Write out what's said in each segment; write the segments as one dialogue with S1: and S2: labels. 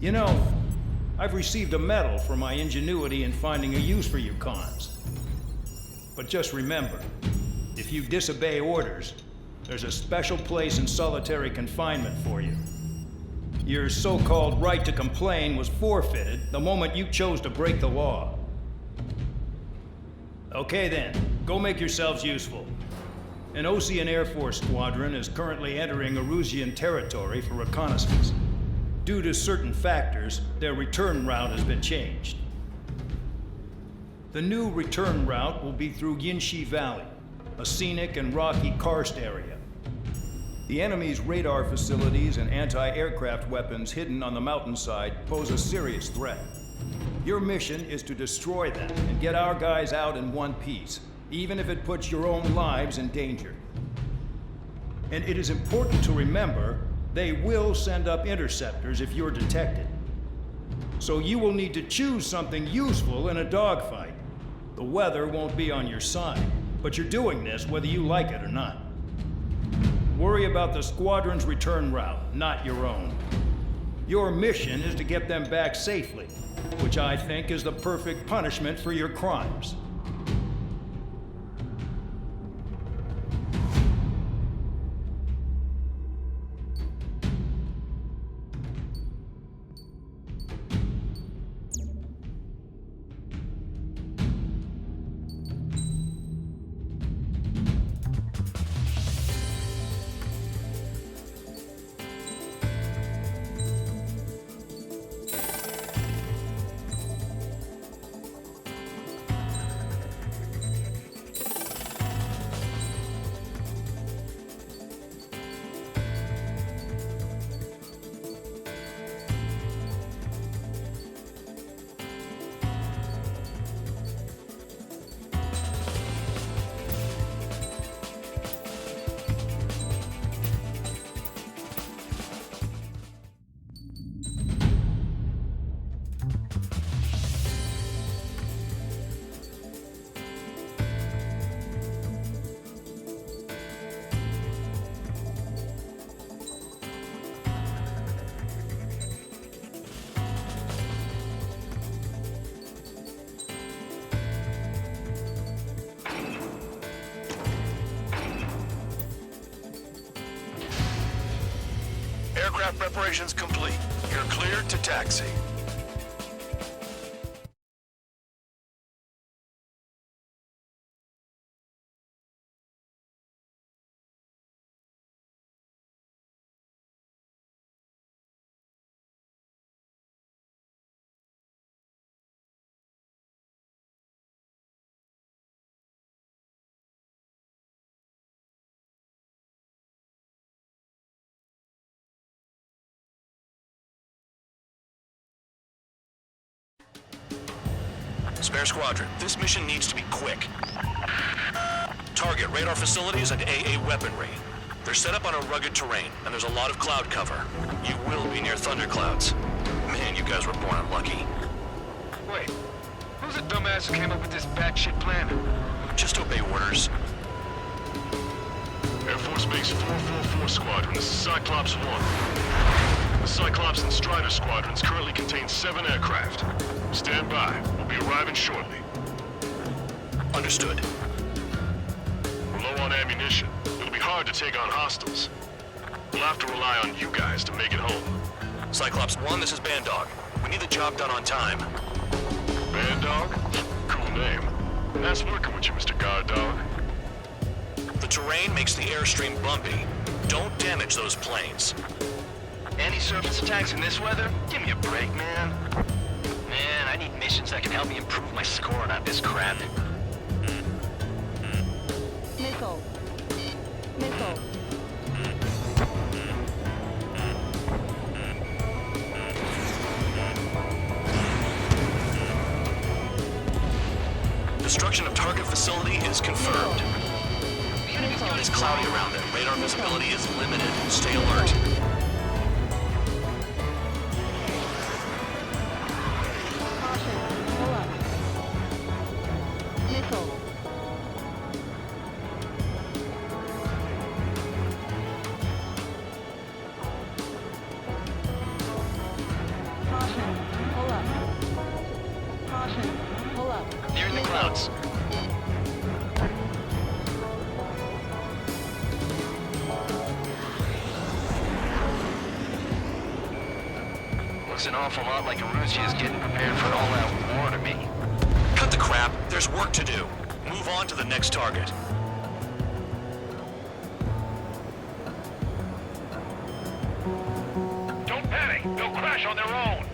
S1: You know, I've received a medal for my ingenuity in finding a use for you cons. But just remember, if you disobey orders, there's a special place in solitary confinement for you. Your so-called right to complain was forfeited the moment you chose to break the law. Okay then, go make yourselves useful. An Ocean Air Force squadron is currently entering Erusian territory for reconnaissance. Due to certain factors, their return route has been changed. The new return route will be through Yinshi Valley, a scenic and rocky karst area. The enemy's radar facilities and anti-aircraft weapons hidden on the mountainside pose a serious threat. Your mission is to destroy them and get our guys out in one piece, even if it puts your own lives in danger. And it is important to remember, they will send up interceptors if you're detected. So you will need to choose something useful in a dogfight. The weather won't be on your side, but you're doing this whether you like it or not. Worry about the squadron's return route, not your own. Your mission is to get them back safely, which I think is the perfect punishment for your crimes.
S2: Aircraft preparations complete. You're cleared to taxi. Spare Squadron, this mission needs to be quick. Target radar facilities and AA weaponry. They're set up on a rugged terrain, and there's a lot of cloud cover. You will be near thunderclouds. Man, you guys were born unlucky.
S3: Wait, who's the dumbass who came up with this batshit plan?
S2: Just obey orders.
S4: Air Force Base 444 Squadron, this is Cyclops 1. The Cyclops and Strider squadrons currently contain 7 aircraft. Stand by. We'll be arriving shortly.
S2: Understood.
S4: We're low on ammunition. It'll be hard to take on hostiles. We'll have to rely on you guys to make it home.
S2: Cyclops 1, this is Bandog. We need the job done on time.
S4: Bandog? Cool name. Nice working with you, Mr. Guard Dog.
S2: The terrain makes the airstream bumpy. Don't damage those planes.
S3: Anti-surface attacks in this weather? Give me a break, man. Man, I need missions that can help me improve my score, not this crap.
S5: Missile. Missile.
S2: Destruction of target facility is confirmed. It's cloudy around them. Radar visibility is limited. Stay alert.
S5: Caution. Pull up. Missile.
S3: Looks an awful lot like Russia's getting prepared for an all-out war to me.
S2: Cut the crap. There's work to do. Move on to the next target.
S4: Don't panic. They'll crash on their own.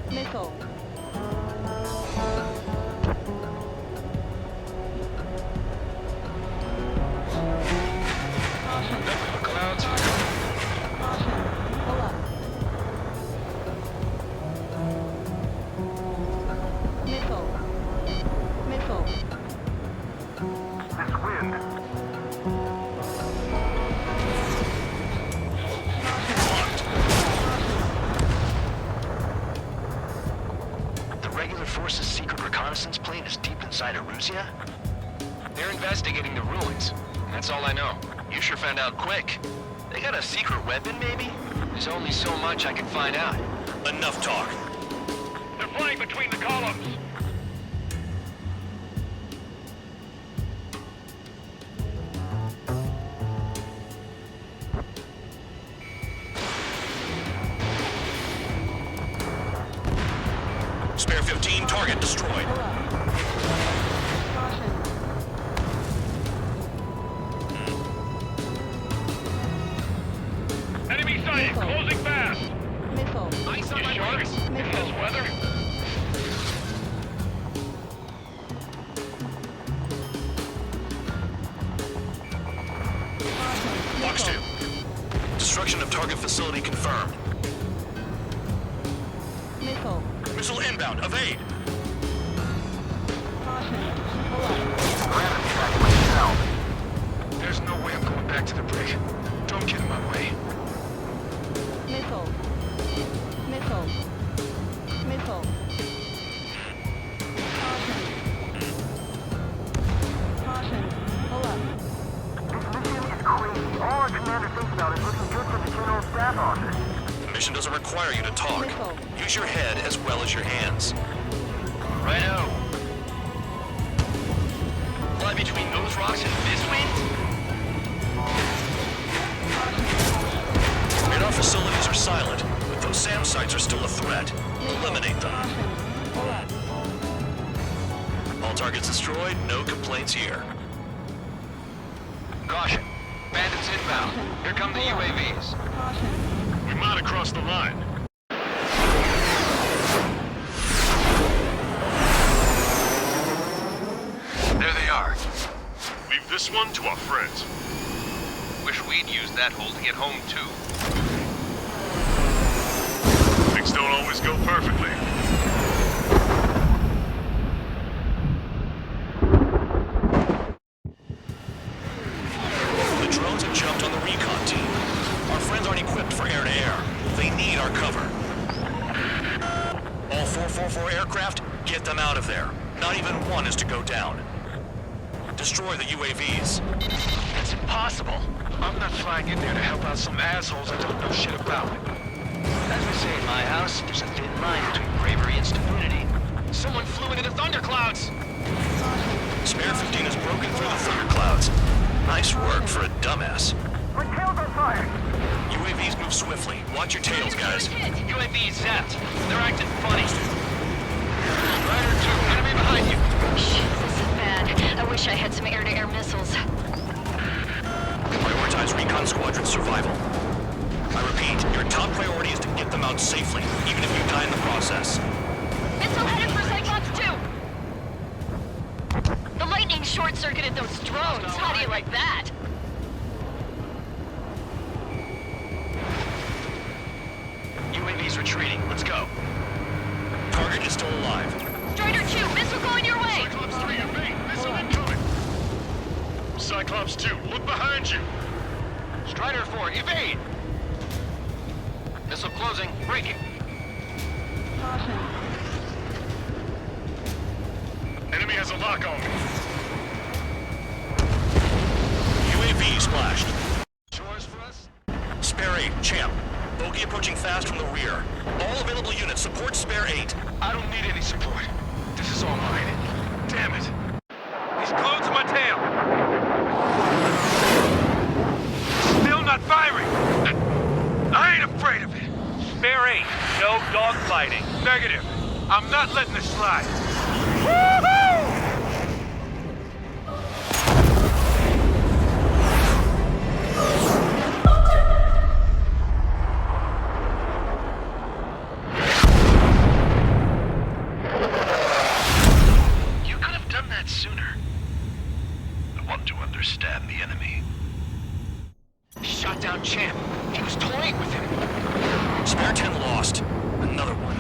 S5: Missile.
S3: Clouds.
S5: Caution. Pull up. Missile. Missile.
S4: This wind.
S3: The regular force's secret reconnaissance plane is deep inside of Russia? They're investigating the ruins. That's all I know. You sure found out quick. They got a secret weapon, maybe? There's only so much I can find out.
S2: Enough talk.
S4: They're flying between the columns.
S2: Spare 15, target destroyed.
S5: Pull up. Caution.
S4: Enemy sighted.
S5: Missile.
S4: Closing fast.
S5: Missile.
S3: Ice on
S4: You
S3: my
S4: sure?
S3: brakes.
S4: In this weather?
S5: Caution.
S2: Box 2.
S5: Missile.
S2: Destruction of target facility confirmed.
S5: Missile.
S2: Missile inbound. Evade.
S5: Caution. Pull up.
S3: There's no way I'm going back to the brig. Don't get in my way.
S5: Missile. Missile. Missile. Caution. Caution. Pull up.
S2: The mission doesn't require you to talk.
S5: Missile.
S2: Use your head as well as your hands.
S3: Righto. Fly between those rocks and this wind?
S2: Radar facilities are silent, but those SAM sites are still a threat. Eliminate them.
S5: Caution. Pull up.
S2: All targets destroyed, no complaints here.
S3: Caution. Bandits inbound. Here come the UAVs.
S5: Caution.
S4: We might have crossed the line.
S3: There they are.
S4: Leave this one to our friends.
S3: Wish we'd used that hole to get home, too.
S4: Things don't always go perfectly.
S2: The drones have jumped on the recon team. Our friends aren't equipped for air-to-air. They need our cover. All 444 aircraft, get them out of there. Not even one is to go down. Destroy the UAVs.
S3: That's impossible. I'm not flying in there to help out some assholes I don't know shit about. As we say in my house, there's a thin line between bravery and stupidity. Someone flew into the thunderclouds!
S2: Spare 15 has broken through the thunderclouds. Nice work for a dumbass. UAVs move swiftly. Watch your tails, guys.
S3: UAV zapped. They're acting funny. Rider 2, enemy behind you.
S6: Shit, this is bad. I wish I had some air-to-air missiles.
S2: Prioritize recon squadron survival. I repeat, your top priority is to get them out safely, even if you die in the process.
S6: Missile headed for Cyclops 2! The lightning short-circuited those drones. How do you like that?
S3: UAV's retreating. Let's go.
S2: Target is still alive.
S6: Strider 2, missile going your way!
S4: Cyclops 3, evade! Missile incoming! Cyclops 2, look behind you!
S3: Strider 4, evade! Missile closing, breaking.
S5: Caution.
S4: Enemy has a lock on me.
S2: UAV splashed.
S3: Shores for us?
S2: Spare 8, champ. Bogey approaching fast from the rear. All available units support Spare 8.
S3: I don't need any support. This is all mine. Damn it. He's glued to my tail. Still not firing. I ain't afraid of it. Spare 8,
S7: Negative. I'm not letting this slide.
S3: You could have done that sooner. I want to understand the enemy. Shot down Champ. He was toying with him.
S2: Spare 10 lost. Another one.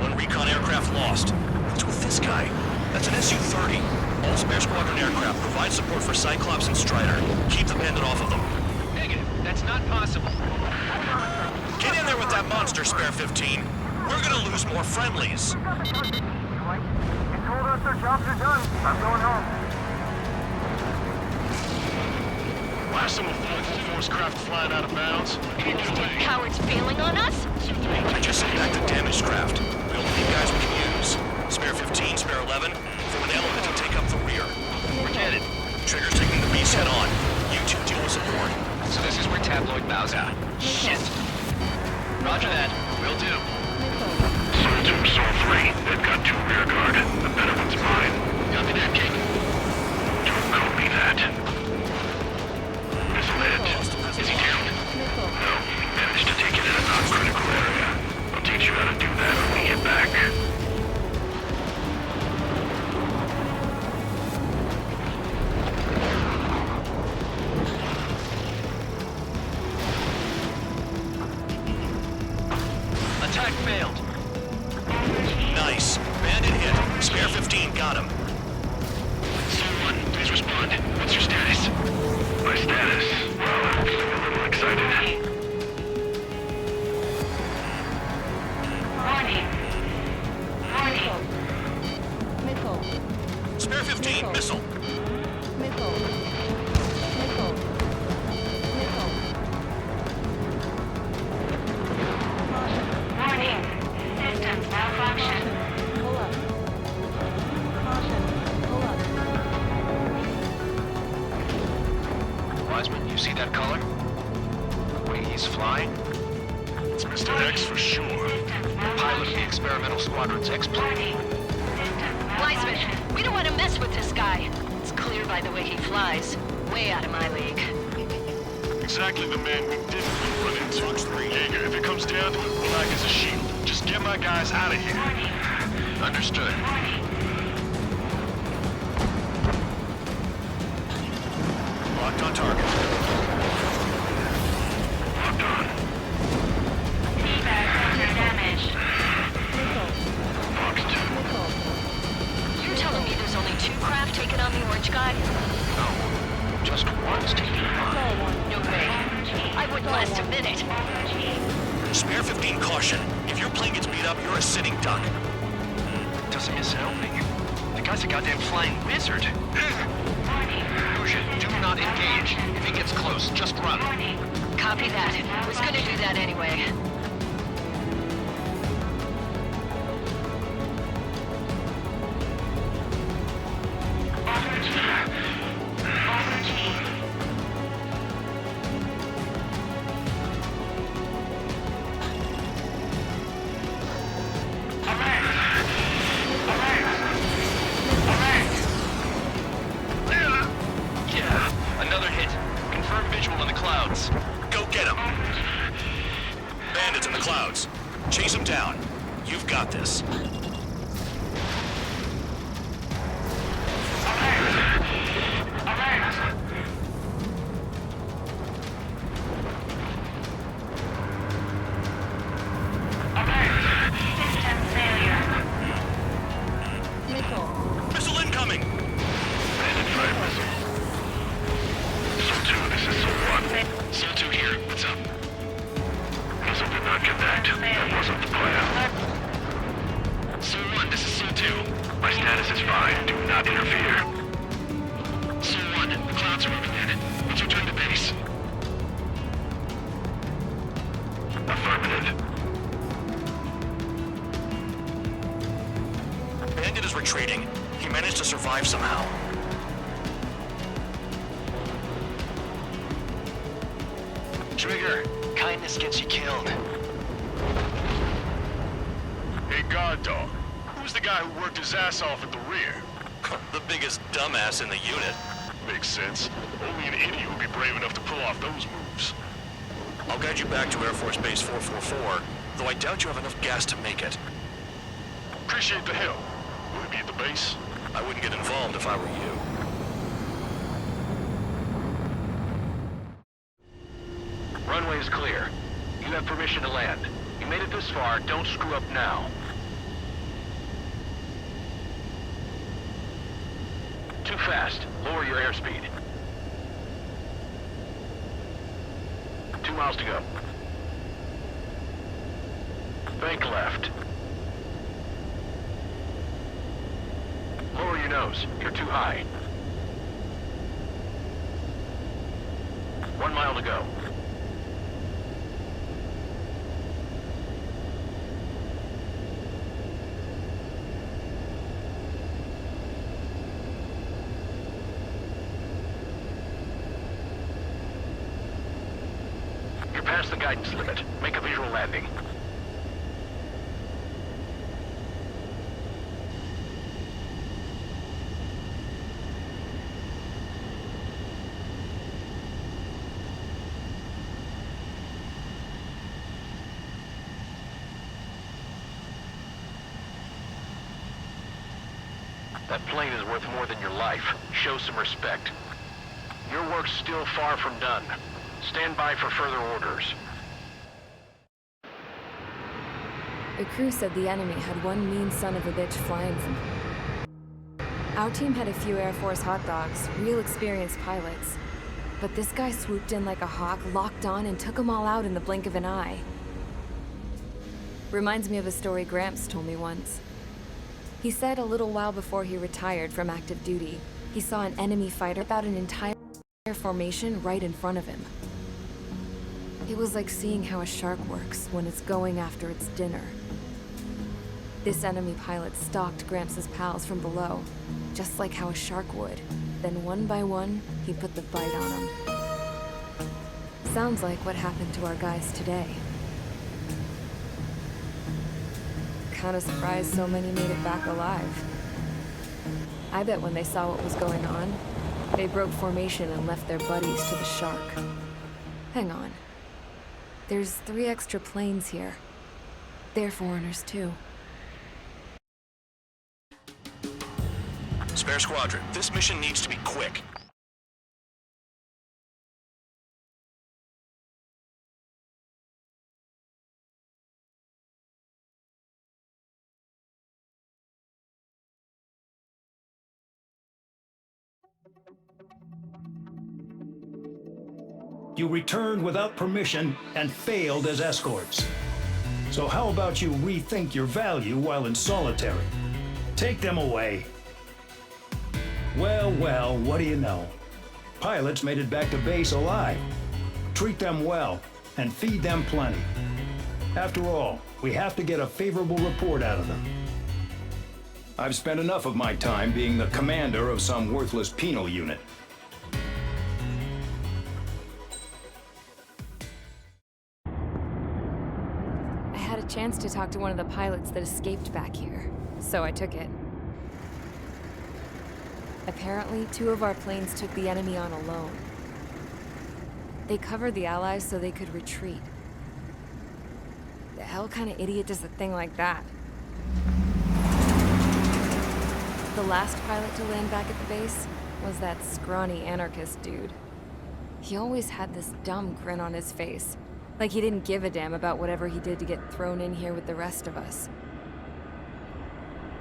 S2: One recon aircraft lost. What's with this guy? That's an Su-30. All spare squadron aircraft provide support for Cyclops and Strider. Keep the Bandit off of them.
S3: Negative. That's not possible.
S2: Get in there with that monster, Spare 15. We're gonna lose more friendlies.
S4: Last time a full force craft flying out of bounds.
S6: Cowards bailing on us?
S2: I just sent back the damaged craft. We only need guys we can use. Spare 15, Spare 11, form an element to take up the rear.
S3: Forget it.
S2: Trigger's taking the beast head on. You two deal with support.
S3: So this is where Tabloid bows out. Shit. Roger that. Will do.
S4: Sol 2, Sol 3. They've got 2 rear guard. The better one's mine.
S3: Copy that, King.
S4: Don't copy that. Missile hit.
S3: Is he down?
S4: No. Managed to take it in a non-critical area. I'll teach you how to do that when we get back.
S3: Attack failed.
S2: Nice. Bandit hit. Spare 15 got him.
S4: Sol 1, please respond. What's your status? My status? Well, I'm feeling a little excited.
S5: Missile.
S2: Spare 15, missile.
S5: Missile. Missile. Missile.
S8: Warning. Systems malfunction.
S5: Pull up. Caution. Pull up.
S3: Wiseman, you see that color? The way he's flying?
S4: It's Mr. X for sure.
S3: Pilot of the experimental squadron's X-plane.
S6: Wiseman, we don't want to mess with this guy. It's clear by the way he flies. Way out of my league.
S4: Exactly the man we didn't run into. Jaeger, if it comes down to it, we'll act as a shield. Just get my guys out of here.
S3: Understood.
S2: Locked on target.
S4: Locked on.
S8: Feedback sensor damaged.
S4: Fox 2.
S6: You're telling me there's only 2 craft taking on the orange guy?
S3: No. Just one's taking him on.
S6: No way. I wouldn't last a minute.
S2: Spare 15, caution. If your plane gets beat up, you're a sitting duck.
S3: Doesn't miss an opening. The guy's a goddamn flying wizard. Lucian, do not engage. If he gets close, just run.
S6: Copy that. Was gonna do that anyway.
S3: Yeah, another hit. Confirm visual in the clouds.
S2: Go get him. Bandits in the clouds. Chase them down. You've got this.
S8: System failure.
S5: Missile.
S2: Missile incoming!
S4: Bandit fire missile. Sol 2, this is Sol 1.
S3: Sol 2 here. What's up?
S4: Missile did not connect. That wasn't the plan.
S3: Sol 1, this is Sol 2.
S4: My status is fine. Do not interfere.
S3: Sol 1, the clouds are overhead. Let's return to base.
S4: Affirmative.
S2: Bandit is retreating. He managed to survive somehow.
S3: Trigger, kindness gets you killed.
S4: guard dog. Who's the guy who worked his ass off at the rear?
S2: The biggest dumbass in the unit.
S4: Makes sense. Only an idiot would be brave enough to pull off those moves.
S2: I'll guide you back to Air Force Base 444, though I doubt you have enough gas to make it.
S4: Appreciate the help. Will it be at the base?
S2: I wouldn't get involved if I were you.
S3: Runway is clear. You have permission to land. You made it this far, don't screw up now. Too fast. Lower your airspeed. 2 miles to go. Bank left. Lower your nose. You're too high. 1 mile to go. You're past the guidance limit. Make a visual landing. That plane is worth more than your life. Show some respect. Your work's still far from done. Stand by for further orders.
S9: The crew said the enemy had one mean son of a bitch flying from. Our team had a few Air Force hot dogs, real experienced pilots. But this guy swooped in like a hawk, locked on, and took them all out in the blink of an eye. Reminds me of a story Gramps told me once. He said a little while before he retired from active duty, he saw an enemy fighter about an entire formation right in front of him. It was like seeing how a shark works when it's going after its dinner. This enemy pilot stalked Gramps' pals from below, just like how a shark would. Then one by one, he put the bite on them. Sounds like what happened to our guys today. Kinda surprised so many made it back alive. I bet when they saw what was going on, they broke formation and left their buddies to the shark. Hang on. There's 3 extra planes here. They're foreigners too.
S2: Spare Squadron, this mission needs to be quick.
S1: You returned without permission and failed as escorts. So how about you rethink your value while in solitary? Take them away. Well, well, what do you know? Pilots made it back to base alive. Treat them well and feed them plenty. After all, we have to get a favorable report out of them. I've spent enough of my time being the commander of some worthless penal unit.
S9: I had a chance to talk to one of the pilots that escaped back here, so I took it. Apparently, 2 of our planes took the enemy on alone. They covered the Allies so they could retreat. The hell kind of idiot does a thing like that? The last pilot to land back at the base was that scrawny anarchist dude. He always had this dumb grin on his face, like he didn't give a damn about whatever he did to get thrown in here with the rest of us.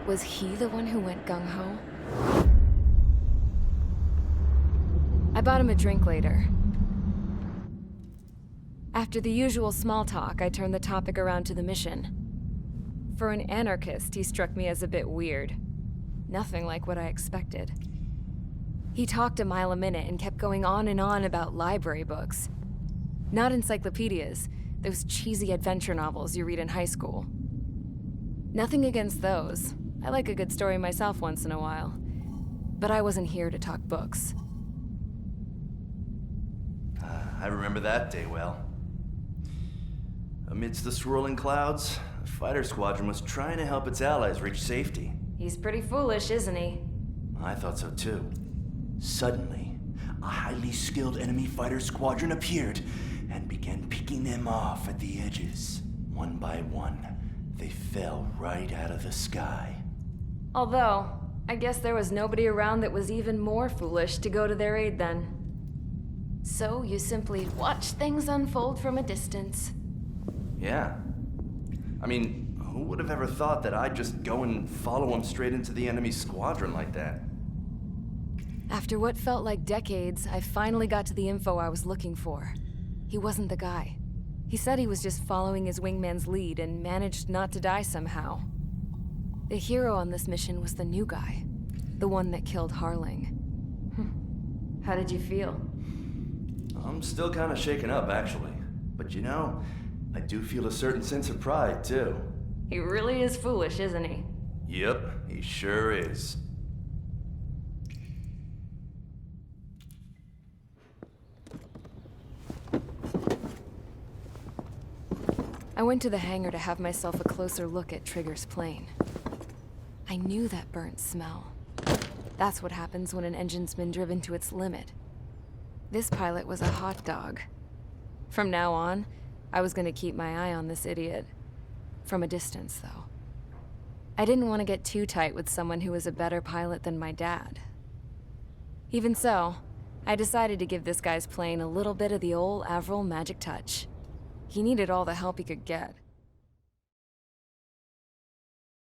S9: Was he the one who went gung-ho? I bought him a drink later. After the usual small talk, I turned the topic around to the mission. For an anarchist, he struck me as a bit weird. Nothing like what I expected. He talked a mile a minute and kept going on and on about library books. Not encyclopedias, those cheesy adventure novels you read in high school. Nothing against those. I like a good story myself once in a while. But I wasn't here to talk books.
S10: I remember that day well. Amidst the swirling clouds, the fighter squadron was trying to help its allies reach safety.
S9: He's pretty foolish, isn't he?
S10: I thought so too. Suddenly, a highly skilled enemy fighter squadron appeared and began picking them off at the edges. One by one, they fell right out of the sky.
S9: Although, I guess there was nobody around that was even more foolish to go to their aid then. So you simply watch things unfold from a distance.
S10: Yeah. I mean, who would have ever thought that I'd just go and follow him straight into the enemy squadron like that?
S9: After what felt like decades, I finally got to the info I was looking for. He wasn't the guy. He said he was just following his wingman's lead and managed not to die somehow. The hero on this mission was the new guy. The one that killed Harling. How did you feel?
S10: I'm still kind of shaken up, actually. But you know, I do feel a certain sense of pride, too.
S9: He really is foolish, isn't he?
S10: Yep, he sure is.
S9: I went to the hangar to have myself a closer look at Trigger's plane. I knew that burnt smell. That's what happens when an engine's been driven to its limit. This pilot was a hot dog. From now on, I was gonna keep my eye on this idiot. From a distance, though. I didn't want to get too tight with someone who was a better pilot than my dad. Even so, I decided to give this guy's plane a little bit of the old Avril magic touch. He needed all the help he could get.